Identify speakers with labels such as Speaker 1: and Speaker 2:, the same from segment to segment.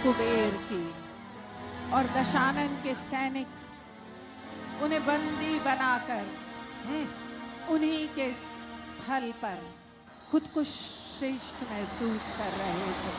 Speaker 1: कुबेर की, और दशानन के सैनिक उन्हें बंदी बनाकर उन्हीं के स्थल पर खुद को श्रेष्ठ महसूस कर रहे थे।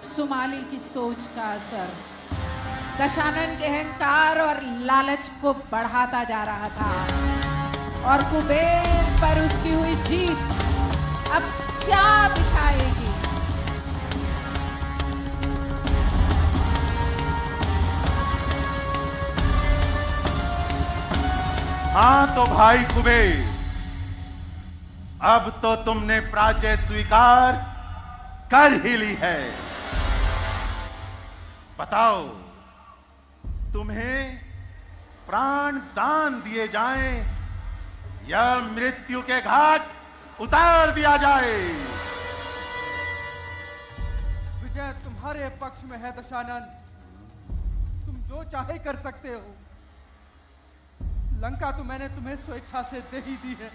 Speaker 1: सुमाली की सोच का असर दशानन के अहंकार और लालच को बढ़ाता जा रहा था, और कुबेर पर उसकी हुई जीत अब क्या दिखाएगी।
Speaker 2: हाँ तो भाई कुबेर, अब तो तुमने पराजय स्वीकार कर ही ली है। बताओ, तुम्हें प्राण दान दिए जाएं या मृत्यु के घाट उतार दिया जाए?
Speaker 3: विजय तुम्हारे पक्ष में है दशानन, तुम जो चाहे कर सकते हो। लंका तो मैंने तुम्हें स्वेच्छा से दे ही दी है,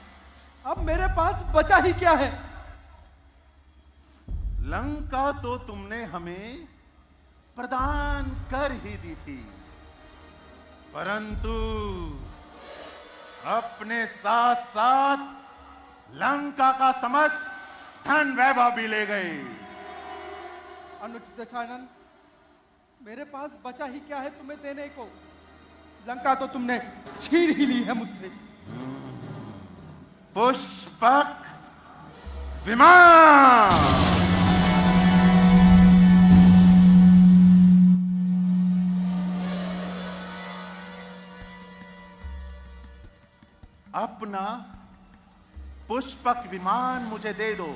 Speaker 3: अब मेरे पास बचा ही क्या है।
Speaker 2: लंका तो तुमने हमें प्रदान कर ही दी थी, परंतु अपने साथ साथ लंका का समस्त धन वैभव भी ले गए।
Speaker 3: अनुचित दशानन, मेरे पास बचा ही क्या है तुम्हें देने को। लंका तो तुमने छीन ही ली है मुझसे।
Speaker 2: पुष्पक विमान। अपना पुष्पक विमान मुझे दे दो,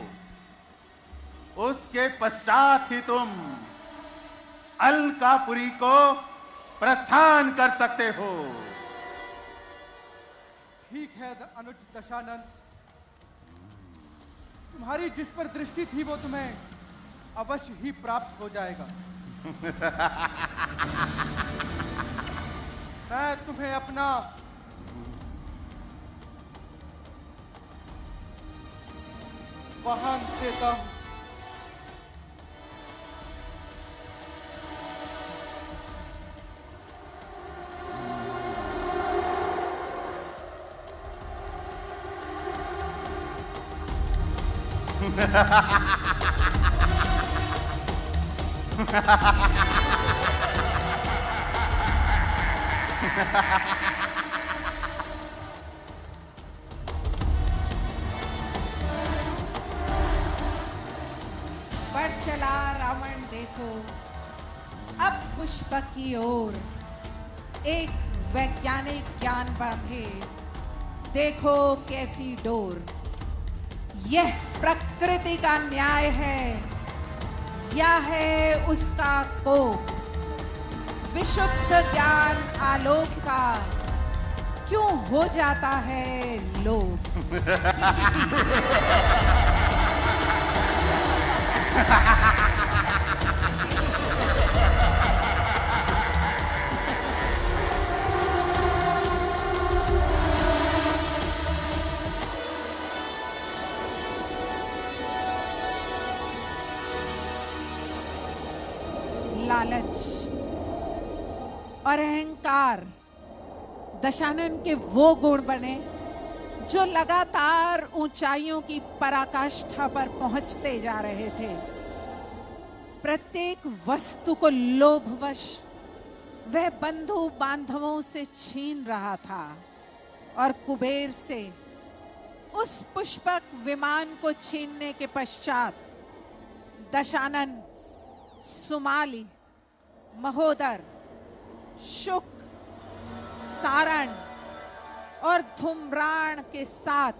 Speaker 2: उसके पश्चात ही तुम अलकापुरी को प्रस्थान कर सकते हो।
Speaker 3: ठीक है अनुचित दशानन, तुम्हारी जिस पर दृष्टि थी वो तुम्हें अवश्य ही प्राप्त हो जाएगा। मैं तुम्हें अपना वाहन देता हूं।
Speaker 1: बढ़ चला रावण देखो अब पुष्पक की ओर, एक वैज्ञानिक ज्ञान बांधे देखो कैसी डोर। यह प्रकृति का न्याय है या है उसका कोप। विशुद्ध ज्ञान आलोक का क्यों हो जाता है लोभ। लालच और अहंकार दशानन के वो गुण बने जो लगातार ऊंचाइयों की पराकाष्ठा पर पहुंचते जा रहे थे। प्रत्येक वस्तु को लोभवश वह बंधु बांधवों से छीन रहा था, और कुबेर से उस पुष्पक विमान को छीनने के पश्चात दशानन सुमाली, महोदर, शुक, सारण और धूम्राण के साथ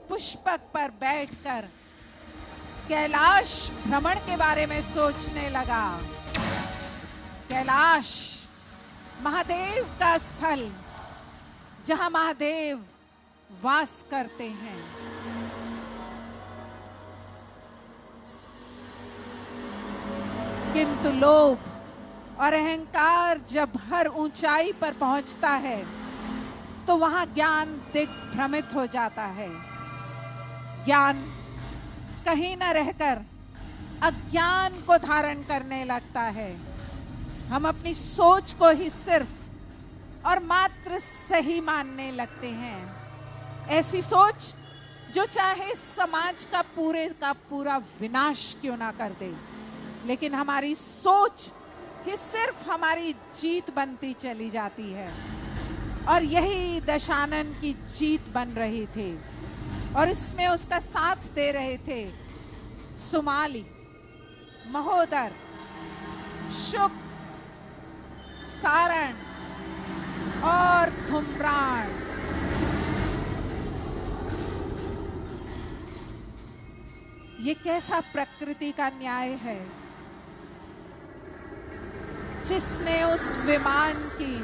Speaker 1: पुष्पक पर बैठकर कैलाश भ्रमण के बारे में सोचने लगा। कैलाश महादेव का स्थल, जहां महादेव वास करते हैं। किंतु लोभ और अहंकार जब हर ऊंचाई पर पहुंचता है तो वहां ज्ञान दिग्भ्रमित हो जाता है। ज्ञान कहीं न रहकर अज्ञान को धारण करने लगता है। हम अपनी सोच को ही सिर्फ और मात्र सही मानने लगते हैं। ऐसी सोच जो चाहे समाज का पूरा विनाश क्यों ना कर दे, लेकिन हमारी सोच ही सिर्फ हमारी जीत बनती चली जाती है। और यही दशानन की जीत बन रही थी और इसमें उसका साथ दे रहे थे सुमाली, महोदर, शुक, सारण और धूम्राण। ये कैसा प्रकृति का न्याय है जिसने उस विमान की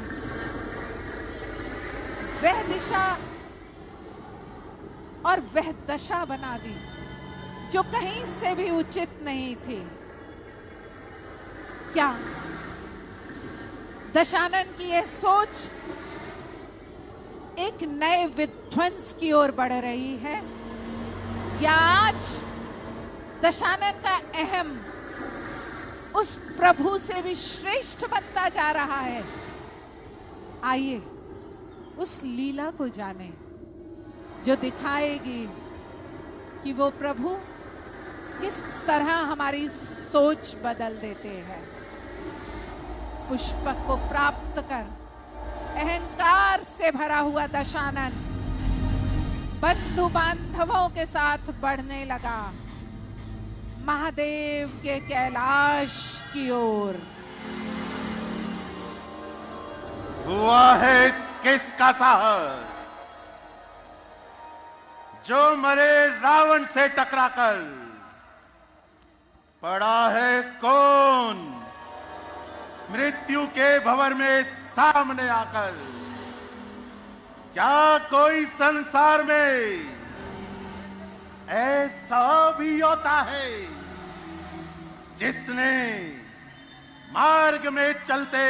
Speaker 1: वह दिशा और वह दशा बना दी जो कहीं से भी उचित नहीं थी। क्या दशानन की यह सोच एक नए विध्वंस की ओर बढ़ रही है, या आज दशानन का अहम उस प्रभु से भी श्रेष्ठ बनता जा रहा है? आइए उस लीला को जाने जो दिखाएगी कि वो प्रभु किस तरह हमारी सोच बदल देते हैं। पुष्पक को प्राप्त कर अहंकार से भरा हुआ दशानन बंधु बांधवों के साथ बढ़ने लगा महादेव के कैलाश की ओर।
Speaker 2: हुआ है किसका साहस जो मरे रावण से टकराकर? पड़ा है कौन मृत्यु के भंवर में सामने आकर? क्या कोई संसार में ऐसा भी होता है जिसने मार्ग में चलते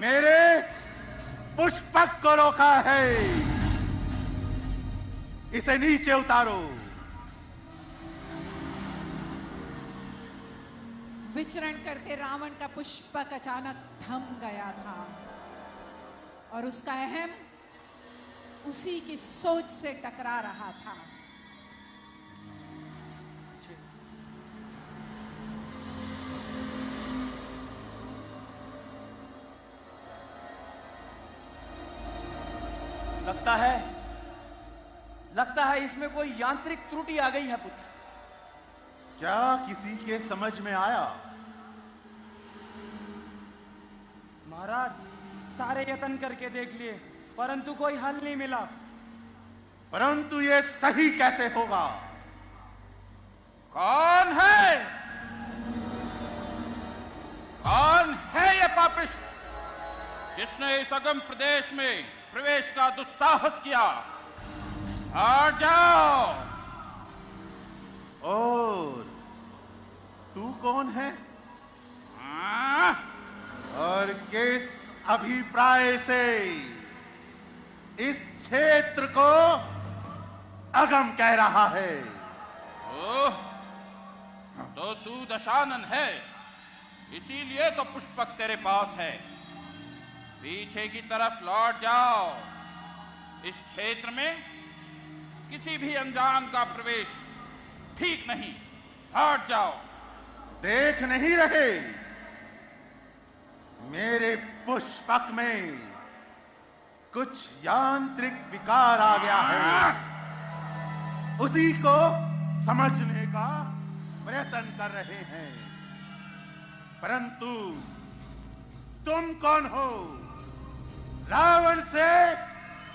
Speaker 2: मेरे पुष्पक को रोका है? इसे नीचे उतारो।
Speaker 1: विचरण करते रावण का पुष्पक अचानक थम गया था और उसका अहम उसी की सोच से टकरा रहा था।
Speaker 3: लगता है इसमें कोई यांत्रिक त्रुटि आ गई है पुत्र।
Speaker 2: क्या किसी के समझ में आया?
Speaker 4: महाराज, सारे यत्न करके देख लिए परंतु कोई हल नहीं मिला।
Speaker 2: परंतु ये सही कैसे होगा?
Speaker 5: कौन है? कौन है ये पापिष्ट जिसने इस अगम प्रदेश में प्रवेश का दुस्साहस किया? आ जाओ।
Speaker 2: और तू कौन है? और किस अभिप्राय से इस क्षेत्र को अगम कह रहा है?
Speaker 5: ओह, तो तू दशानन है, इसीलिए तो पुष्पक तेरे पास है। पीछे की तरफ लौट जाओ। इस क्षेत्र में किसी भी अनजान का प्रवेश ठीक नहीं। लौट जाओ।
Speaker 2: देख नहीं रहे मेरे पुष्पक में कुछ यांत्रिक विकार आ गया है, उसी को समझने का प्रयत्न कर रहे हैं। परंतु तुम कौन हो? रावण से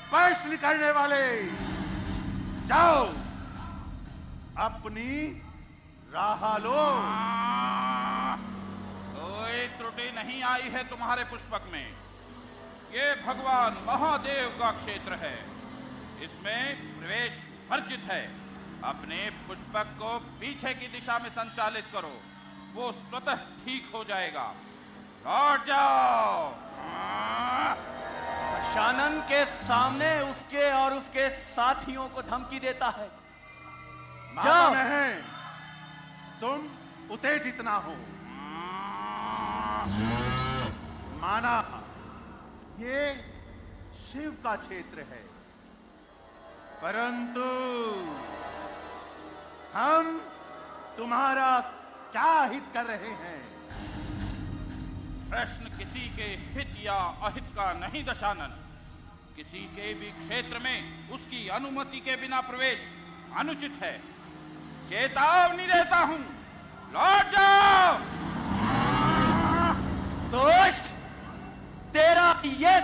Speaker 2: प्रश्न करने वाले। जाओ, अपनी राह लो।
Speaker 5: कोई त्रुटि त्रुटि नहीं आई है तुम्हारे पुष्पक में। ये भगवान महादेव का क्षेत्र है, इसमें प्रवेश वर्जित है। अपने पुष्पक को पीछे की दिशा में संचालित करो, वो स्वतः ठीक हो जाएगा। लौट जाओ।
Speaker 6: दशानन के सामने उसके और उसके साथियों को धमकी देता है।
Speaker 2: जाओ। नहीं, तुम उत्तेजित ना हो। माना ये शिव का क्षेत्र है, परंतु हम तुम्हारा क्या हित कर रहे हैं?
Speaker 5: प्रश्न किसी के हित या अहित का नहीं दशानन। किसी के भी क्षेत्र में उसकी अनुमति के बिना प्रवेश अनुचित है। चेतावनी देता हूं, लौट जाओ।
Speaker 6: दोस्त, तेरा ये